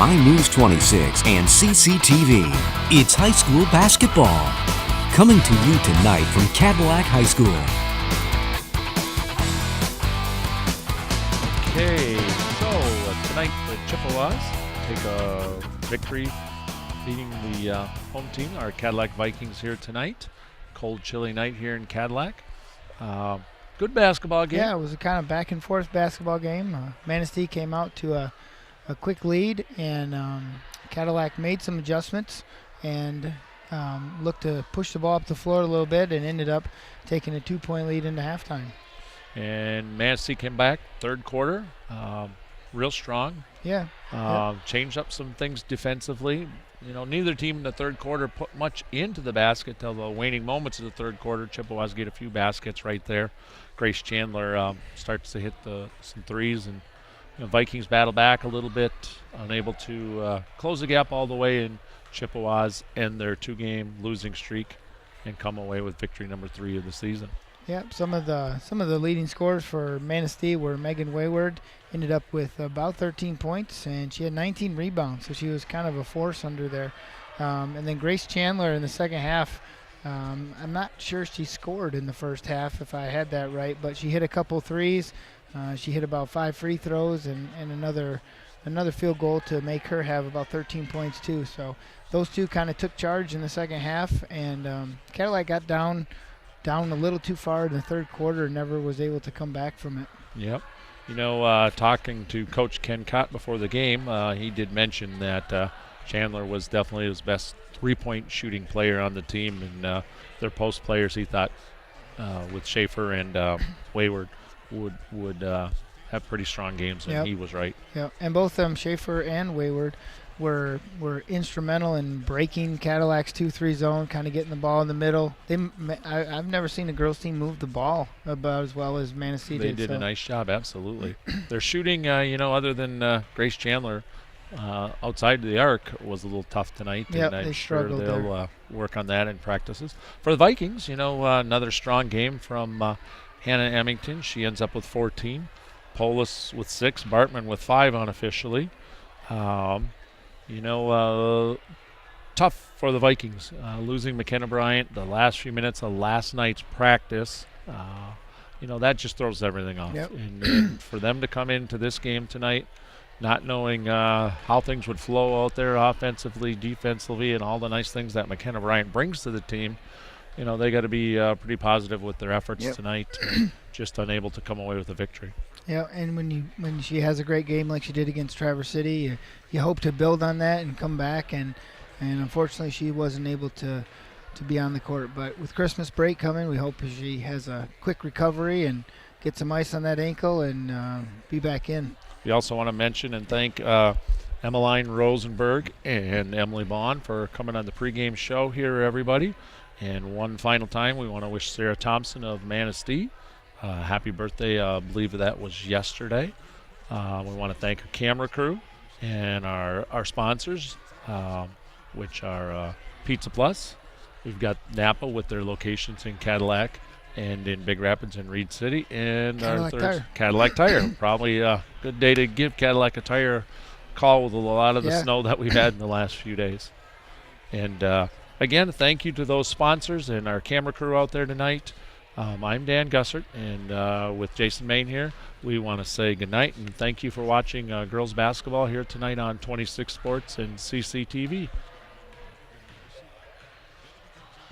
My News 26 and CCTV. It's high school basketball. Coming to you tonight from Cadillac High School. Okay, so tonight the Chippewas take a victory, beating the home team, our Cadillac Vikings, here tonight. Cold, chilly night here in Cadillac. Good basketball game. Yeah, it was a kind of back and forth basketball game. Manistee came out to a quick lead, and Cadillac made some adjustments and looked to push the ball up the floor a little bit and ended up taking a 2-point lead into halftime. And Manistee came back third quarter, real strong. Yeah. Changed up some things defensively. You know, neither team in the third quarter put much into the basket till the waning moments of the third quarter. Chippewas get a few baskets right there. Grace Chandler starts to hit some threes, and Vikings battle back a little bit, unable to close the gap all the way, and Chippewas end their 2-game losing streak and come away with victory number 3 of the season. Yep, some of the leading scorers for Manistee were Megan Wayward, ended up with about 13 points, and she had 19 rebounds, so she was kind of a force under there. And then Grace Chandler in the second half, I'm not sure she scored in the first half, if I had that right, but she hit a couple threes. She hit about 5 free throws and another field goal to make her have about 13 points too. So those two kind of took charge in the second half, and Cadillac got down a little too far in the third quarter and never was able to come back from it. Yep. Talking to Coach Ken Cott before the game, he did mention that Chandler was definitely his best three-point shooting player on the team, and their post players, he thought, with Schaefer and Wayward, would have pretty strong games, and he was right. Yeah, and both Schaefer and Wayward were instrumental in breaking Cadillac's 2-3 zone, kind of getting the ball in the middle. I've never seen a girls team move the ball about as well as Manistee did. They did a nice job, absolutely. Their shooting, other than Grace Chandler, outside the arc was a little tough tonight. Yep, and I'm they sure struggled they'll work on that in practices. For the Vikings, another strong game from Hannah Emmington. She ends up with 14. Polis with 6. Bartman with 5 unofficially. Tough for the Vikings, losing McKenna Bryant the last few minutes of last night's practice. That just throws everything off. Yep. And for them to come into this game tonight, not knowing how things would flow out there offensively, defensively, and all the nice things that McKenna Bryant brings to the team, they got to be pretty positive with their efforts tonight. Just unable to come away with a victory. Yeah, and when she has a great game like she did against Traverse City, you hope to build on that and come back, and unfortunately she wasn't able to be on the court. But with Christmas break coming, we hope she has a quick recovery and get some ice on that ankle and be back in. We also want to mention and thank Emmeline Rosenberg and Emily Bond for coming on the pregame show here, everybody. And one final time, we want to wish Sarah Thompson of Manistee happy birthday. I believe that was yesterday. We want to thank our camera crew and our sponsors, which are Pizza Plus. We've got Napa with their locations in Cadillac and in Big Rapids and Reed City. And Cadillac Tire. Probably a good day to give Cadillac a tire call with a lot of the snow that we've had in the last few days. And again, thank you to those sponsors and our camera crew out there tonight. I'm Dan Gussert, and with Jason Main here, we want to say goodnight and thank you for watching girls basketball here tonight on 26 Sports and CCTV.